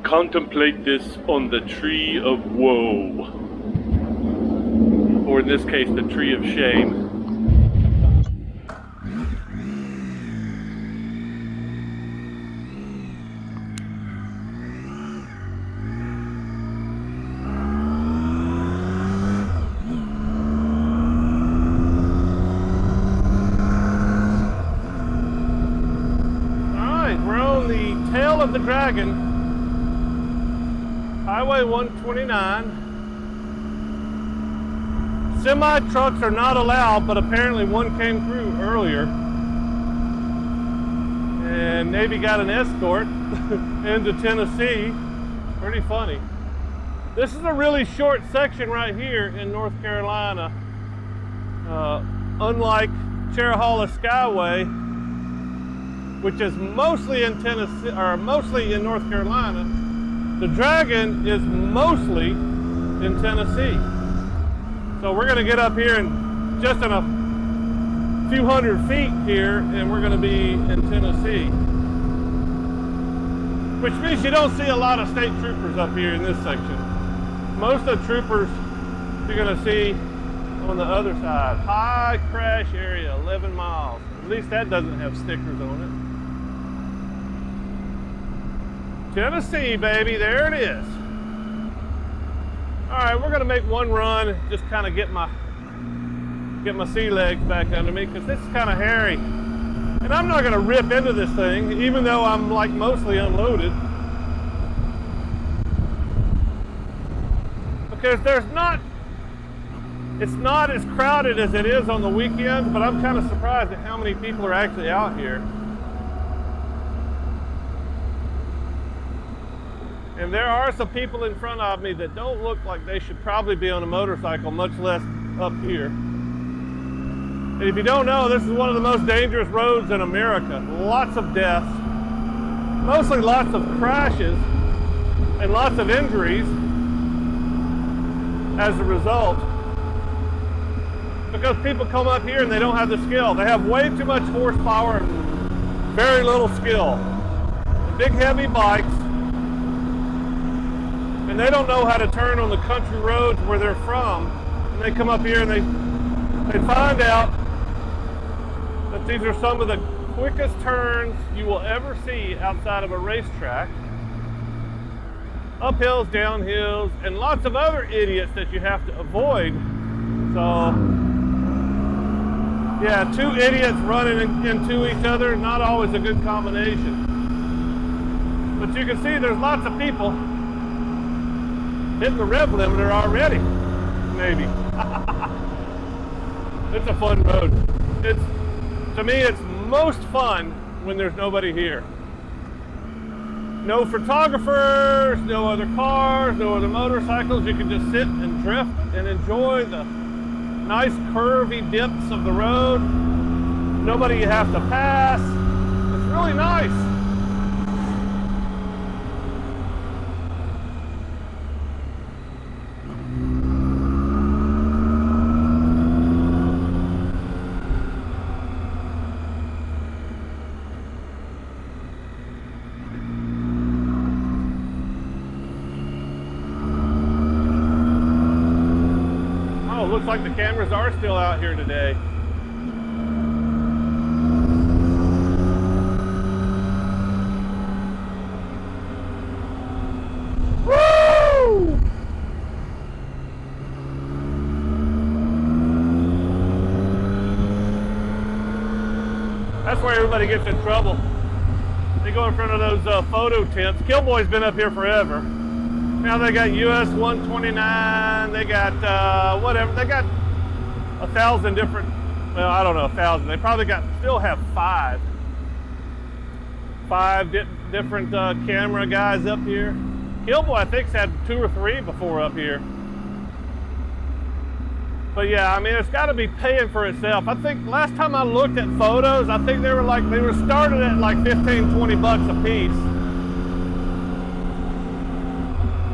contemplate this on the tree of woe. Or in this case, the tree of shame. Of the Dragon, Highway 129. Semi trucks are not allowed, but apparently one came through earlier, and Navy got an escort into Tennessee. Pretty funny. This is a really short section right here in North Carolina. Unlike Cherahalla Skyway, which is mostly in Tennessee, or mostly in North Carolina, the Dragon is mostly in Tennessee. So we're gonna get up here and just in a few hundred feet here, and we're gonna be in Tennessee. Which means you don't see a lot of state troopers up here in this section. Most of the troopers you're gonna see on the other side. High crash area, 11 miles. At least that doesn't have stickers on it. Tennessee, baby, there it is. All right, we're gonna make one run, just kind of get my sea legs back under me, because this is kind of hairy. And I'm not gonna rip into this thing, even though I'm like mostly unloaded. Because it's not as crowded as it is on the weekends, but I'm kind of surprised at how many people are actually out here. And there are some people in front of me that don't look like they should probably be on a motorcycle, much less up here. And if you don't know, this is one of the most dangerous roads in America. Lots of deaths, mostly lots of crashes, and lots of injuries as a result. Because people come up here and they don't have the skill. They have way too much horsepower and very little skill. Big heavy bikes. And they don't know how to turn on the country roads where they're from. And they come up here and they find out that these are some of the quickest turns you will ever see outside of a racetrack. Uphills, downhills, and lots of other idiots that you have to avoid. So, yeah, two idiots running into each other, not always a good combination. But you can see there's lots of people hitting the rev limiter already, maybe. It's a fun road. To me, it's most fun when there's nobody here. No photographers, no other cars, no other motorcycles. You can just sit and drift and enjoy the nice curvy dips of the road. Nobody you have to pass. It's really nice. Looks like the cameras are still out here today. Woo! That's where everybody gets in trouble. They go in front of those photo tents. Killboy's been up here forever. Now they got US 129, they got whatever, they got 1,000 different, well, I don't know, 1,000. They probably still have five different camera guys up here. Killboy, I think, had 2 or 3 before up here. But yeah, I mean, it's got to be paying for itself. I think last time I looked at photos, I think they were started at like 15, 20 bucks a piece.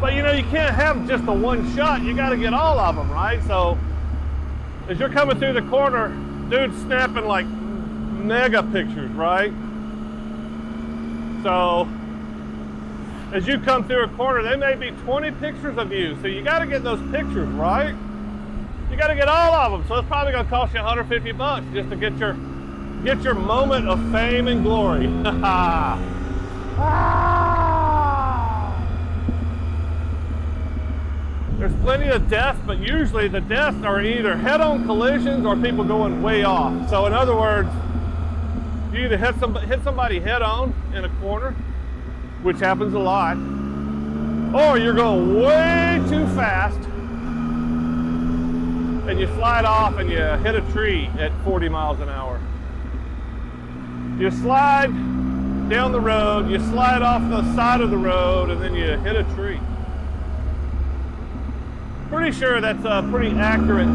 But you know, you can't have just the one shot. You got to get all of them, right? So as you're coming through the corner, dude's snapping like mega pictures, right? So as you come through a corner, there may be 20 pictures of you. So you got to get those pictures, right? You got to get all of them. So it's probably going to cost you $150 just to get your moment of fame and glory. There's plenty of deaths, but usually the deaths are either head-on collisions or people going way off. So in other words, you either hit somebody head-on in a corner, which happens a lot, or you're going way too fast and you slide off and you hit a tree at 40 miles an hour. You slide down the road, you slide off the side of the road, and then you hit a tree. Pretty sure that's a pretty accurate,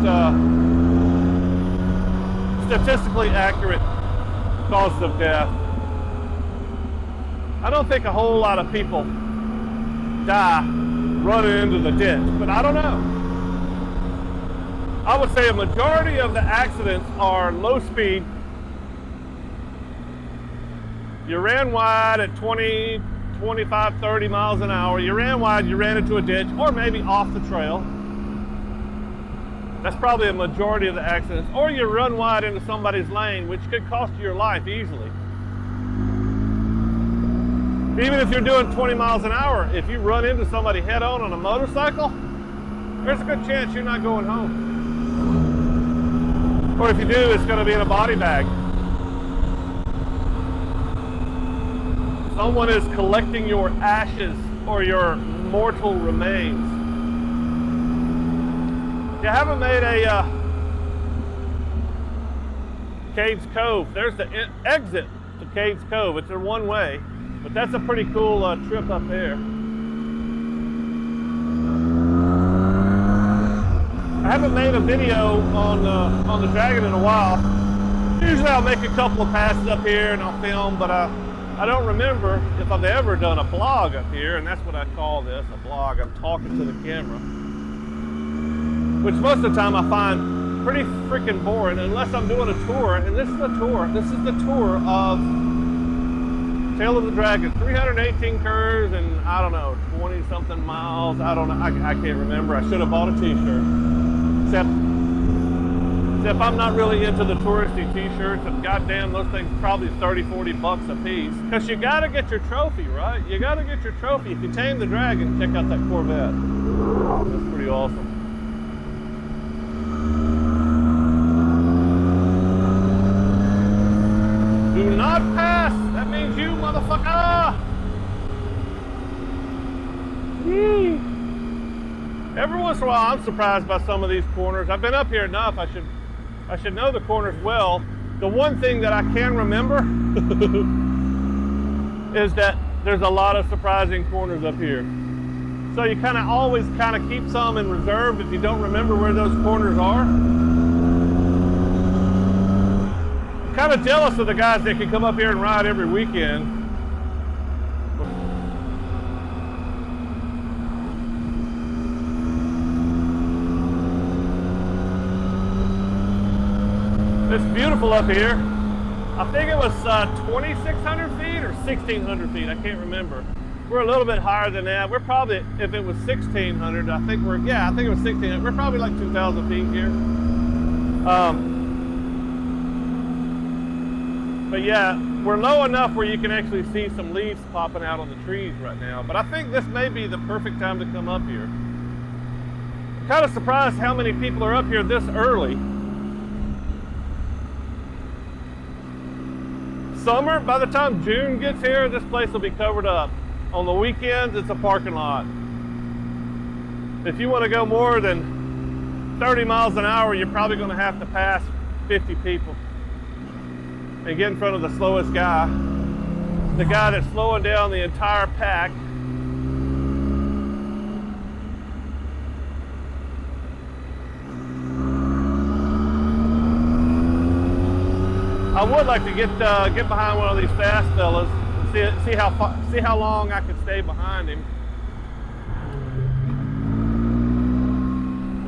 statistically accurate causes of death. I don't think a whole lot of people die running into the ditch, but I don't know. I would say a majority of the accidents are low speed. You ran wide at 20, 25, 30 miles an hour. You ran wide, you ran into a ditch, or maybe off the trail. That's probably a majority of the accidents. Or you run wide into somebody's lane, which could cost you your life easily. Even if you're doing 20 miles an hour, if you run into somebody head on a motorcycle, there's a good chance you're not going home. Or if you do, it's going to be in a body bag. Someone is collecting your ashes or your mortal remains. You haven't made a Cades Cove. There's the exit to Cades Cove. It's a one-way, but that's a pretty cool trip up there. I haven't made a video on the Dragon in a while. Usually I'll make a couple of passes up here and I'll film, but I don't remember if I've ever done a vlog up here, and that's what I call this, a vlog. I'm talking to the camera, which most of the time I find pretty freaking boring unless I'm doing a tour, and this is a tour. This is the tour of Tail of the Dragon, 318 curves and I don't know, 20 something miles. I don't know, I can't remember. I should have bought a t-shirt. Except I'm not really into the touristy t-shirts, and goddamn, those things probably 30, 40 bucks a piece. Because you gotta get your trophy, right? You gotta get your trophy. If you tame the Dragon, check out that Corvette. That's pretty awesome. Do not pass! That means you, motherfucker! Yee. Every once in a while, I'm surprised by some of these corners. I've been up here enough, I should know the corners well. The one thing that I can remember is that there's a lot of surprising corners up here. So you always keep some in reserve if you don't remember where those corners are. I'm kind of jealous of the guys that can come up here and ride every weekend. It's beautiful up here. I think it was 2,600 feet or 1,600 feet. I can't remember. We're a little bit higher than that. We're probably, if it was 1,600, I think it was 1,600. We're probably like 2,000 feet here. But yeah, we're low enough where you can actually see some leaves popping out on the trees right now. But I think this may be the perfect time to come up here. I'm kind of surprised how many people are up here this early. Summer, by the time June gets here, this place will be covered up. On the weekends, it's a parking lot. If you want to go more than 30 miles an hour, you're probably going to have to pass 50 people and get in front of the slowest guy. The guy that's slowing down the entire pack. I would like to get behind one of these fast fellas and see how long I can stay behind him.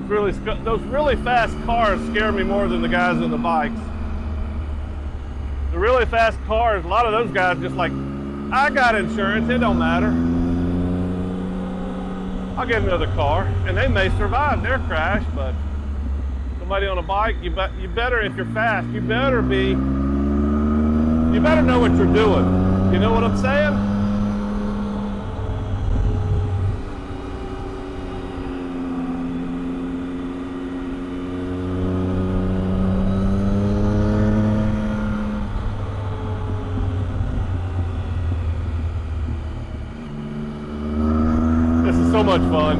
Those really fast cars scare me more than the guys on the bikes. The really fast cars, a lot of those guys just like, I got insurance, it don't matter. I'll get another car, and they may survive their crash, but somebody on a bike, you better, if you're fast, you better know what you're doing. You know what I'm saying? So much fun.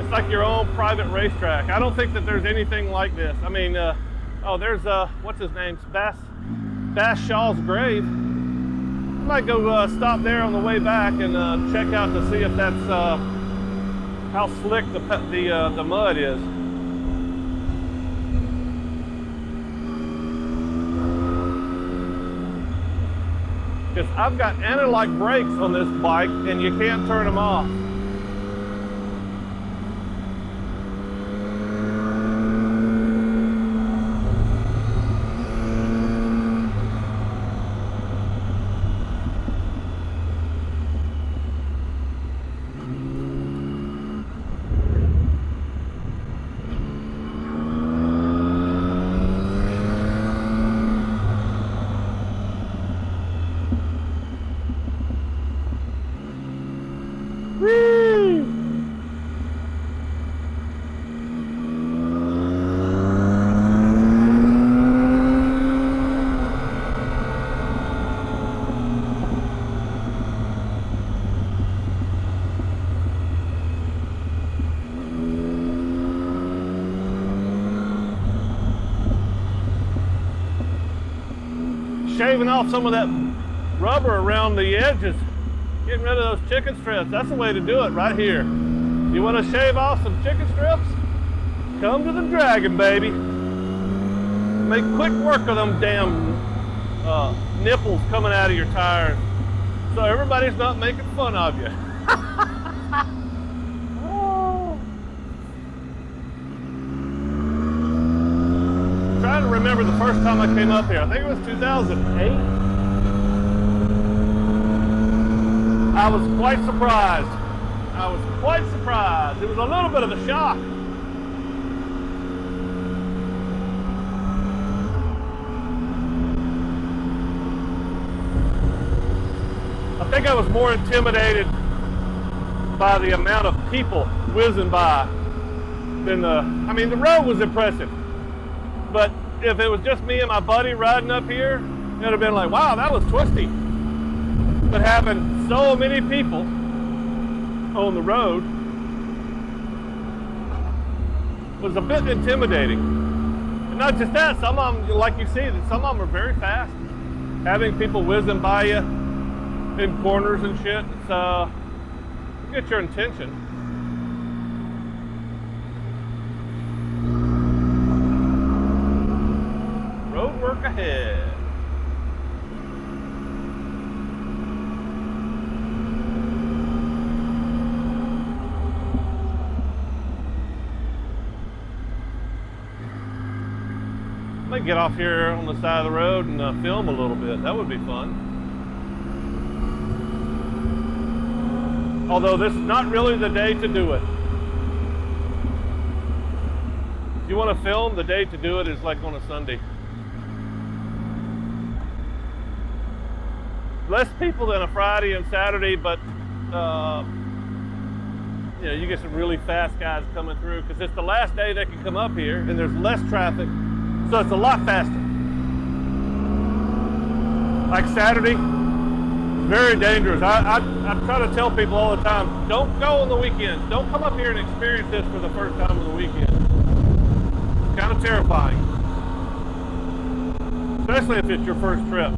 It's like your own private racetrack. I don't think that there's anything like this. I mean, oh, there's what's his name? Bass Shaw's grave. I might go stop there on the way back and check out to see if that's how slick the mud is. Because I've got anti-lock brakes on this bike and you can't turn them off. Shaving off some of that rubber around the edges, getting rid of those chicken strips. That's the way to do it right here. You want to shave off some chicken strips? Come to the Dragon, baby. Make quick work of them damn nipples coming out of your tires, so everybody's not making fun of you. Trying to remember the first time I came up here. I think it was 2008. I was quite surprised. It was a little bit of a shock. I think I was more intimidated by the amount of people whizzing by than I mean, the road was impressive. But if it was just me and my buddy riding up here, it would have been like, wow, that was twisty. But having so many people on the road was a bit intimidating. And not just that, some of them, like you see, some of them are very fast. Having people whizzing by you in corners and shit, it's get your attention. Road work ahead. I might get off here on the side of the road and film a little bit. That would be fun. Although this is not really the day to do it. If you want to film, the day to do it is like on a Sunday. Less people than a Friday and Saturday, but you know, you get some really fast guys coming through because it's the last day they can come up here and there's less traffic, so it's a lot faster. Like Saturday, very dangerous. I try to tell people all the time, don't go on the weekend. Don't come up here and experience this for the first time on the weekend. It's kind of terrifying, especially if it's your first trip.